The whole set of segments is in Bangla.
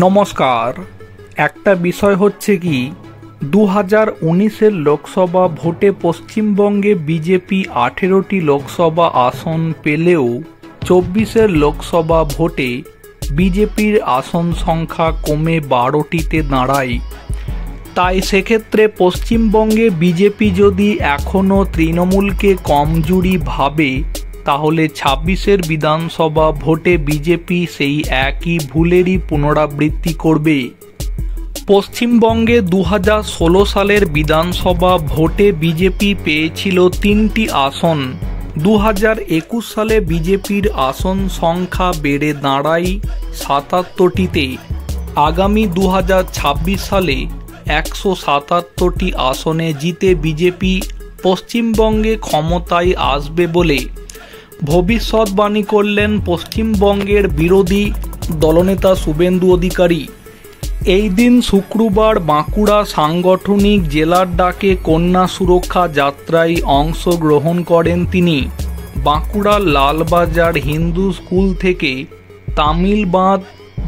নমস্কার। একটা বিষয় হচ্ছে কি 2019-এর লোকসভা ভোটে পশ্চিমবঙ্গে বিজেপি 18টি লোকসভা আসন পেলেও 24-এর লোকসভা ভোটে বিজেপির আসন সংখ্যা কমে 12টিতে দাঁড়ায়। তাই সেক্ষেত্রে পশ্চিমবঙ্গে বিজেপি যদি এখনও তৃণমূলকে কমজোরি ভাবে তাহলে 26-এর বিধানসভা ভোটে বিজেপি সেই একই ভুলেরই পুনরাবৃত্তি করবে। পশ্চিমবঙ্গে 2016 সালের বিধানসভা ভোটে বিজেপি পেয়েছিল 3টি আসন। 2021 সালে বিজেপির আসন সংখ্যা বেড়ে দাঁড়ায় 77টিতে। আগামী 2026 সালে 177টি আসনে জিতে বিজেপি পশ্চিমবঙ্গে ক্ষমতায় আসবে বলে ভবিষ্যৎবাণী করলেন পশ্চিমবঙ্গের বিরোধী দলনেতা শুভেন্দু অধিকারী। এই দিন শুক্রবার বাঁকুড়া সাংগঠনিক জেলার ডাকে কন্যা সুরক্ষা যাত্রায় অংশগ্রহণ করেন তিনি। বাঁকুড়ার লালবাজার হিন্দু স্কুল থেকে তামিলবাঁধ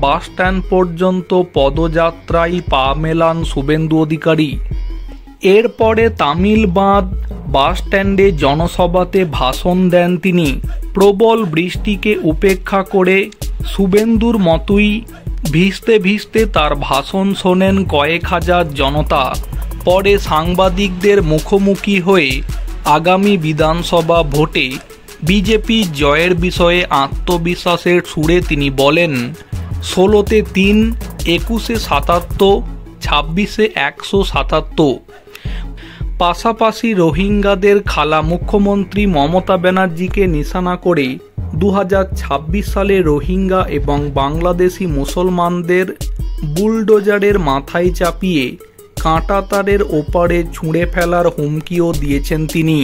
বাসস্ট্যান্ড পর্যন্ত পদযাত্রায় পা মেলান শুভেন্দু অধিকারী। এরপরে তামিলবাঁধ বাসস্ট্যান্ডে জনসভাতে ভাষণ দেন তিনি। প্রবল বৃষ্টিকে উপেক্ষা করে শুভেন্দুর মতোই ভিজতে ভিজতে তার ভাষণ শোনেন কয়েক হাজার জনতা। পরে সাংবাদিকদের মুখোমুখি হয়ে আগামী বিধানসভা ভোটে বিজেপি জয়ের বিষয়ে আত্মবিশ্বাসের সুরে তিনি বলেন, 16-তে 3, 21-এ 77, 26-এ 177। পাশাপাশি রোহিঙ্গাদের খালা মুখ্যমন্ত্রী মমতা ব্যানার্জিকে নিশানা করে 2026 সালে রোহিঙ্গা এবং বাংলাদেশি মুসলমানদের বুলডোজারের মাথায় চাপিয়ে কাঁটাতারের ওপারে ছুঁড়ে ফেলার হুমকিও দিয়েছেন তিনি।